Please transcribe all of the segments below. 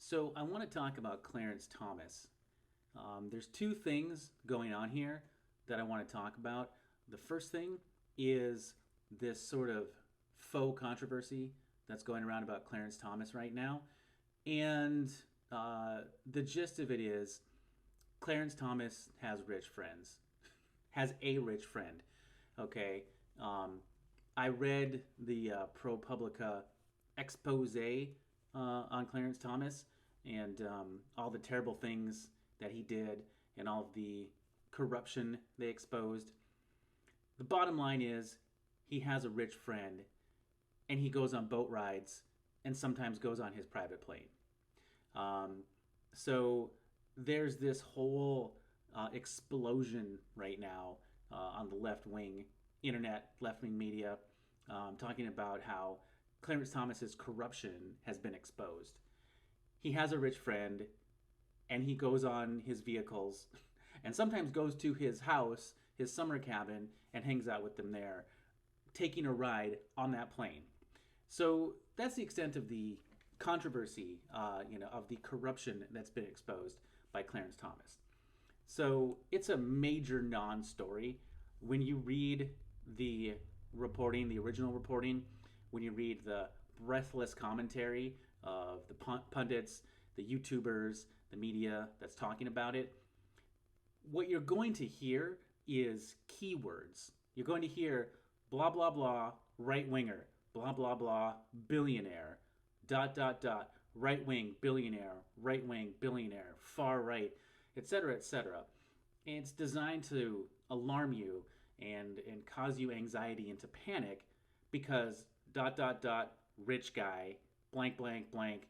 So I want to talk about Clarence Thomas. There's two things going on here that I want to talk about. The first thing is this sort of faux controversy that's going around about Clarence Thomas right now. And the gist of it is Clarence Thomas has rich friends, has a rich friend. Okay. Um, I read the ProPublica expose on Clarence Thomas and all the terrible things that he did and all of the corruption they exposed. The bottom line is he has a rich friend and he goes on boat rides and sometimes goes on his private plane. Um, so there's this whole explosion right now on the left wing internet, left wing media, talking about how Clarence Thomas's corruption has been exposed. He has a rich friend, and he goes on his vehicles, and sometimes goes to his house, his summer cabin, and hangs out with them there, taking a ride on that plane. So that's the extent of the controversy, of the corruption that's been exposed by Clarence Thomas. So it's a major non-story. When you read the reporting, the original reporting, when you read the breathless commentary of the pundits, the YouTubers, the media that's talking about it, what you're going to hear is keywords. You're going to hear blah, blah, blah, right winger, blah, blah, blah, billionaire, dot, dot, dot, right wing, billionaire, far right, etc., etc. And it's designed to alarm you and cause you anxiety into panic because dot, dot, dot, rich guy, blank, blank, blank,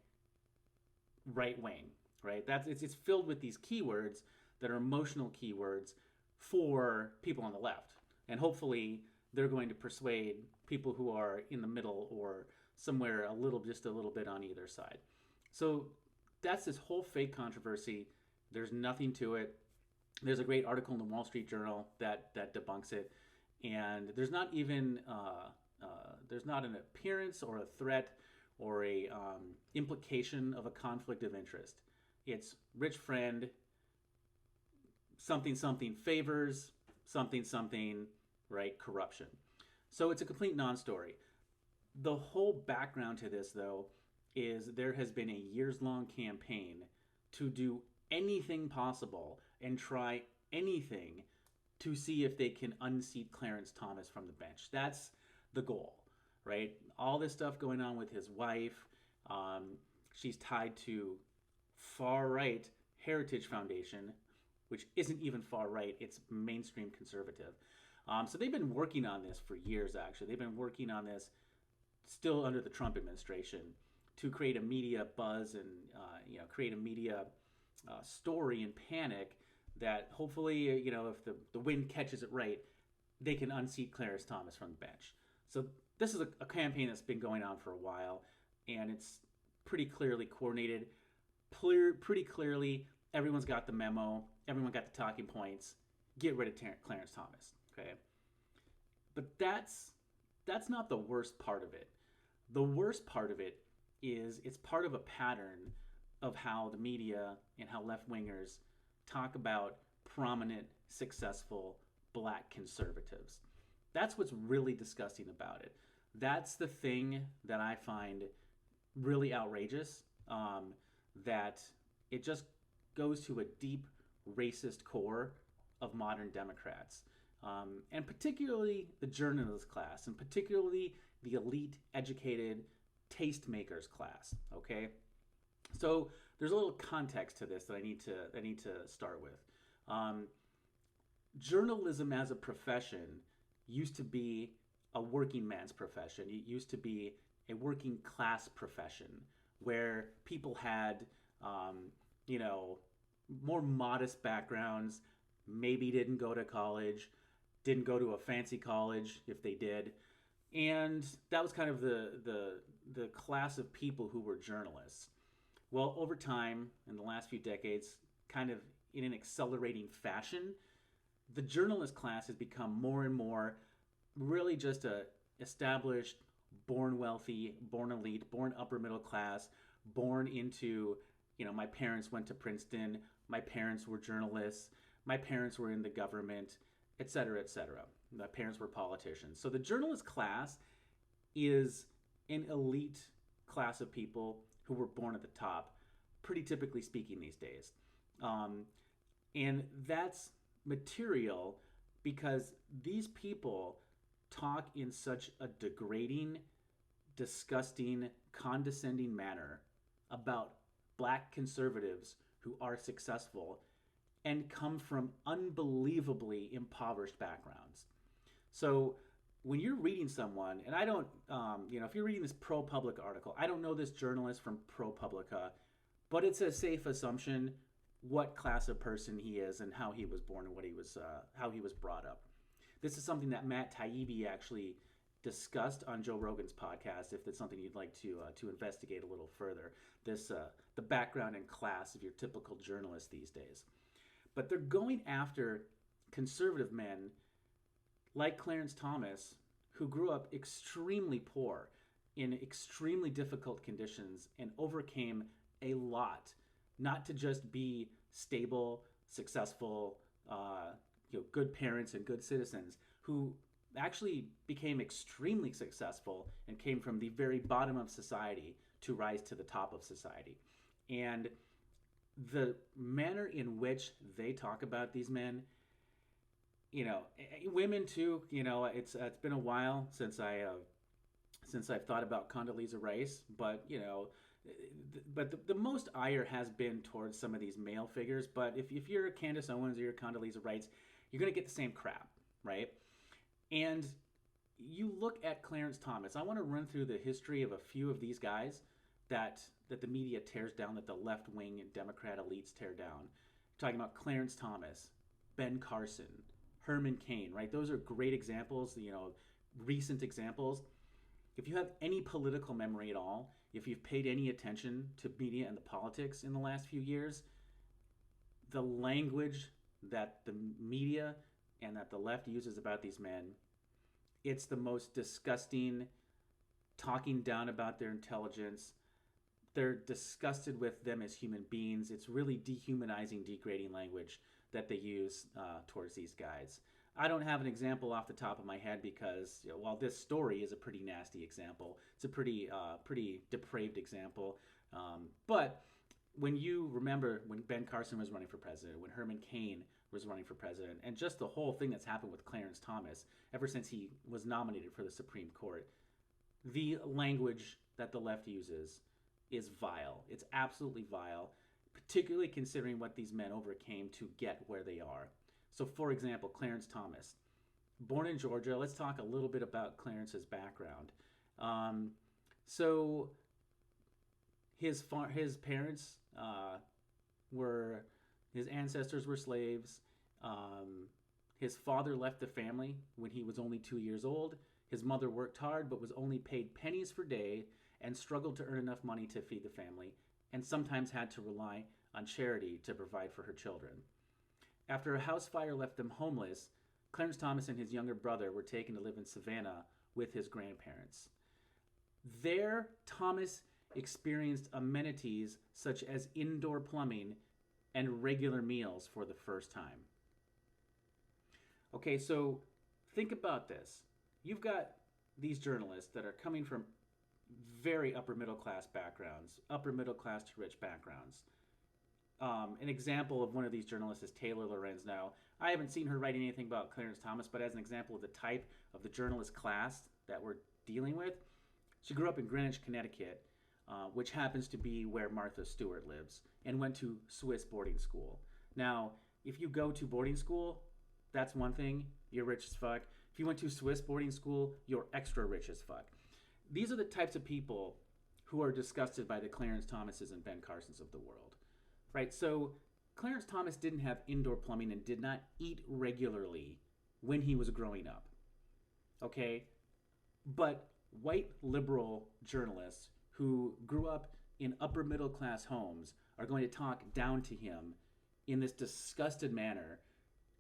right wing, right? It's filled with these keywords that are emotional keywords for people on the left. And hopefully they're going to persuade people who are in the middle or somewhere just a little bit on either side. So that's this whole fake controversy. There's nothing to it. There's a great article in the Wall Street Journal that debunks it, and there's not even there's not an appearance or a threat or a implication of a conflict of interest. It's rich friend, something something favors, something something, right, corruption. So it's a complete non-story. The whole background to this, though, is there has been a years-long campaign to do anything possible and try anything to see if they can unseat Clarence Thomas from the bench. That's the goal, right? All this stuff going on with his wife. She's tied to far right Heritage Foundation, which isn't even far right, it's mainstream conservative. So they've been working on this for years, actually. They've been working on this still under the Trump administration to create a media buzz and create a media story and panic that hopefully, if the wind catches it right, they can unseat Clarence Thomas from the bench. So this is a campaign that's been going on for a while, and it's pretty clearly coordinated. Pretty clearly, everyone's got the memo. Everyone got the talking points. Get rid of Clarence Thomas, okay? But that's not the worst part of it. The worst part of it is it's part of a pattern of how the media and how left-wingers talk about prominent, successful black conservatives. That's what's really disgusting about it. That's the thing that I find really outrageous, that it just goes to a deep racist core of modern Democrats, and particularly the journalist class, and particularly the elite, educated tastemakers class. Okay, so there's a little context to this that I need to start with. Journalism as a profession used to be a working man's profession. It used to be a working class profession where people had, more modest backgrounds, maybe didn't go to college, didn't go to a fancy college if they did. And that was kind of the class of people who were journalists. Well, over time, in the last few decades, kind of in an accelerating fashion, the journalist class has become more and more really just a established, born wealthy, born elite, born upper middle class, born into my parents went to Princeton, my parents were journalists, my parents were in the government, et cetera, et cetera. My parents were politicians. So the journalist class is an elite class of people who were born at the top, pretty typically speaking these days. Um, and that's material because these people talk in such a degrading, disgusting, condescending manner about black conservatives who are successful and come from unbelievably impoverished backgrounds. So when you're reading someone, and I don't, if you're reading this ProPublica article, I don't know this journalist from ProPublica, but it's a safe assumption what class of person he is and how he was born and how he was brought up. This is something that Matt Taibbi actually discussed on Joe Rogan's podcast. If that's something you'd like to investigate a little further, the background and class of your typical journalist these days. But they're going after conservative men like Clarence Thomas, who grew up extremely poor in extremely difficult conditions and overcame a lot, not to just be stable, successful, good parents and good citizens, who actually became extremely successful and came from the very bottom of society to rise to the top of society. And the manner in which they talk about these men, women too, it's been a while since I've thought about Condoleezza Rice, but the most ire has been towards some of these male figures. But if you're Candace Owens or you're Condoleezza Rice, you're going to get the same crap, right? And you look at Clarence Thomas. I want to run through the history of a few of these guys that the media tears down, that the left-wing Democrat elites tear down. Talking about Clarence Thomas, Ben Carson, Herman Cain, right? Those are great examples, recent examples. If you have any political memory at all, if you've paid any attention to media and the politics in the last few years, the language that the media and that the left uses about these men, it's the most disgusting, talking down about their intelligence. They're disgusted with them as human beings. It's really dehumanizing, degrading language that they use towards these guys. I don't have an example off the top of my head because while this story is a pretty nasty example, it's a pretty depraved example. But when you remember when Ben Carson was running for president, when Herman Cain was running for president, and just the whole thing that's happened with Clarence Thomas ever since he was nominated for the Supreme Court, the language that the left uses is vile. It's absolutely vile, particularly considering what these men overcame to get where they are. So, for example, Clarence Thomas, born in Georgia. Let's talk a little bit about Clarence's background. So, his parents his ancestors were slaves. His father left the family when he was only 2 years old. His mother worked hard but was only paid pennies per day and struggled to earn enough money to feed the family, and sometimes had to rely on charity to provide for her children. After a house fire left them homeless, Clarence Thomas and his younger brother were taken to live in Savannah with his grandparents. There, Thomas experienced amenities such as indoor plumbing and regular meals for the first time. Okay, so think about this. You've got these journalists that are coming from very upper middle class backgrounds, upper middle class to rich backgrounds. An example of one of these journalists is Taylor Lorenz. Now, I haven't seen her write anything about Clarence Thomas, but as an example of the type of the journalist class that we're dealing with, she grew up in Greenwich, Connecticut, which happens to be where Martha Stewart lives, and went to Swiss boarding school. Now, if you go to boarding school, that's one thing, you're rich as fuck. If you went to Swiss boarding school, you're extra rich as fuck. These are the types of people who are disgusted by the Clarence Thomases and Ben Carsons of the world, right? So Clarence Thomas didn't have indoor plumbing and did not eat regularly when he was growing up, okay? But white liberal journalists who grew up in upper middle class homes are going to talk down to him in this disgusted manner,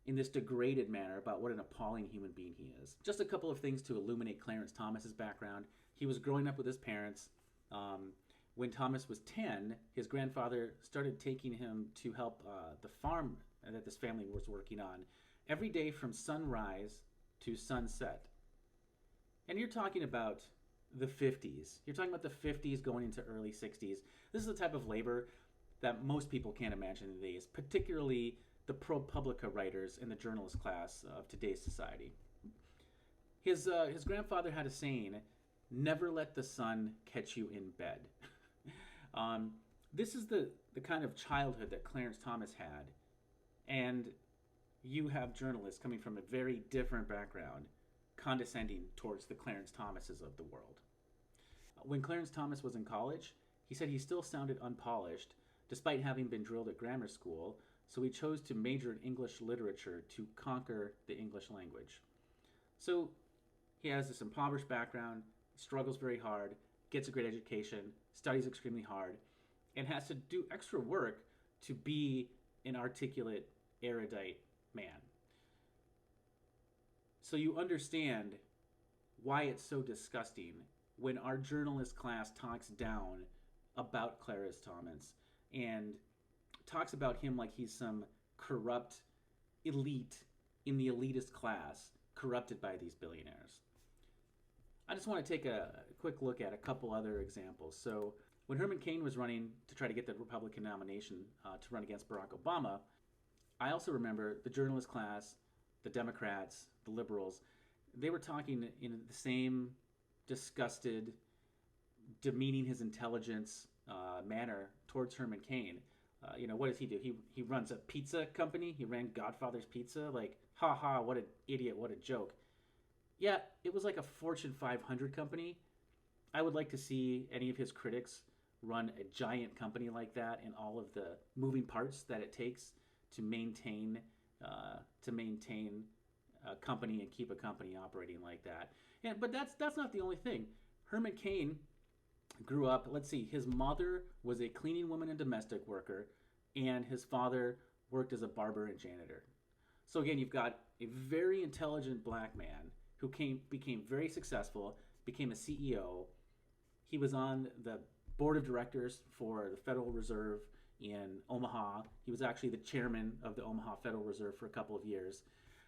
in this degraded manner about what an appalling human being he is. Just a couple of things to illuminate Clarence Thomas's background. He was growing up with his parents. When Thomas was 10, his grandfather started taking him to help the farm that this family was working on every day from sunrise to sunset. And you're talking about the 50s. You're talking about the 50s going into early 60s. This is the type of labor that most people can't imagine these, particularly the ProPublica writers in the journalist class of today's society. His grandfather had a saying, never let the sun catch you in bed. This is the kind of childhood that Clarence Thomas had. And you have journalists coming from a very different background condescending towards the Clarence Thomases of the world. When Clarence Thomas was in college, he said he still sounded unpolished despite having been drilled at grammar school, so he chose to major in English literature to conquer the English language. So he has this impoverished background, struggles very hard, gets a great education, studies extremely hard, and has to do extra work to be an articulate, erudite man. So you understand why it's so disgusting when our journalist class talks down about Clarence Thomas and talks about him like he's some corrupt elite in the elitist class corrupted by these billionaires. I just want to take a quick look at a couple other examples. So when Herman Cain was running to try to get the Republican nomination to run against Barack Obama, I also remember the journalist class, the Democrats, the liberals, they were talking in the same disgusted, demeaning his intelligence manner towards Herman Cain. What does he do? He runs a pizza company. He ran Godfather's Pizza. Like, ha ha, what an idiot, what a joke. Yeah, it was like a Fortune 500 company. I would like to see any of his critics run a giant company like that and all of the moving parts that it takes to maintain a company and keep a company operating like that. But that's not the only thing. Herman Cain grew up, let's see, his mother was a cleaning woman and domestic worker, and his father worked as a barber and janitor. So again, you've got a very intelligent black man who became very successful, became a CEO. He was on the board of directors for the Federal Reserve in Omaha. He was actually the chairman of the Omaha Federal Reserve for a couple of years.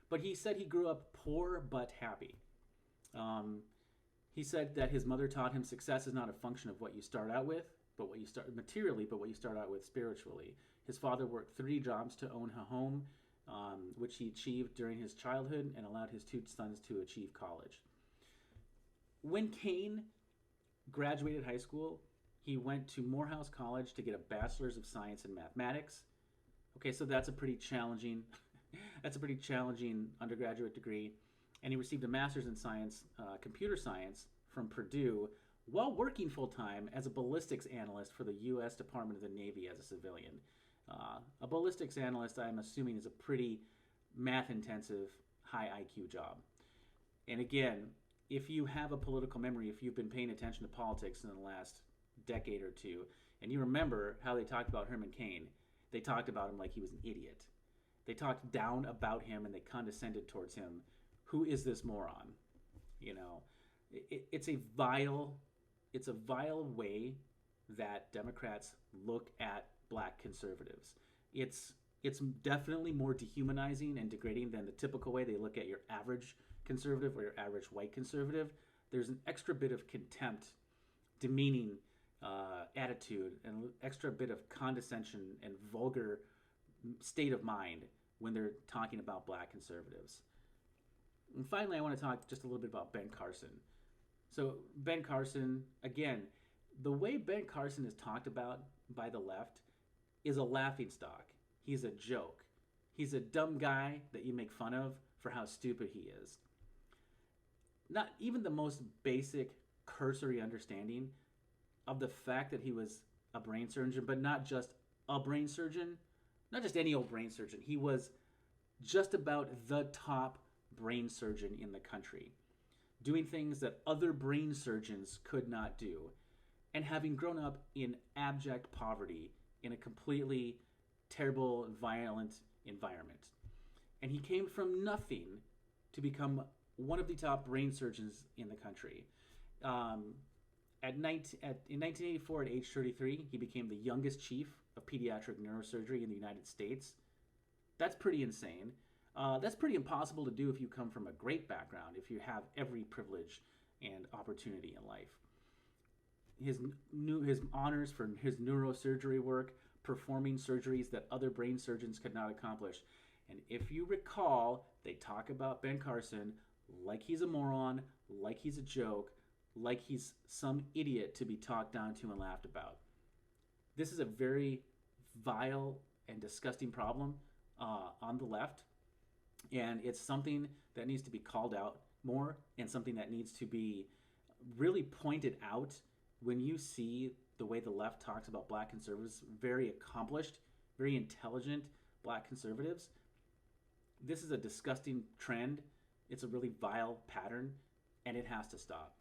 But he said he grew up poor but happy. He said that his mother taught him success is not a function of what you start out with, but what you start materially, but what you start out with spiritually. His father worked 3 jobs to own a home, which he achieved during his childhood and allowed his 2 sons to achieve college. When Cain graduated high school, he went to Morehouse College to get a Bachelor's of Science in Mathematics. Okay, so that's a pretty challenging undergraduate degree. And he received a Master's in Science, Computer Science from Purdue while working full-time as a ballistics analyst for the U.S. Department of the Navy as a civilian. A ballistics analyst, I'm assuming, is a pretty math-intensive, high IQ job. And again, if you have a political memory, if you've been paying attention to politics in the last decade or two, and you remember how they talked about Herman Cain, they talked about him like he was an idiot. They talked down about him and they condescended towards him. Who is this moron? It's a vile way that Democrats look at black conservatives. It's definitely more dehumanizing and degrading than the typical way they look at your average conservative or your average white conservative. There's an extra bit of contempt, demeaning attitude, and an extra bit of condescension and vulgar state of mind when they're talking about black conservatives. And finally, I want to talk just a little bit about Ben Carson. So Ben Carson, again, the way Ben Carson is talked about by the left is a laughingstock. He's a joke. He's a dumb guy that you make fun of for how stupid he is. Not even the most basic cursory understanding of the fact that he was a brain surgeon, but not just a brain surgeon, not just any old brain surgeon. He was just about the top brain surgeon in the country, doing things that other brain surgeons could not do, and having grown up in abject poverty in a completely terrible and violent environment. And he came from nothing to become one of the top brain surgeons in the country. In 1984, at age 33, he became the youngest chief of pediatric neurosurgery in the United States. That's pretty insane. That's pretty impossible to do if you come from a great background, if you have every privilege and opportunity in life. His honors for his neurosurgery work, performing surgeries that other brain surgeons could not accomplish. And if you recall, they talk about Ben Carson like he's a moron, like he's a joke, like he's some idiot to be talked down to and laughed about. This is a very vile and disgusting problem on the left, and it's something that needs to be called out more and something that needs to be really pointed out when you see the way the left talks about black conservatives, very accomplished, very intelligent black conservatives. This is a disgusting trend. It's a really vile pattern, and it has to stop.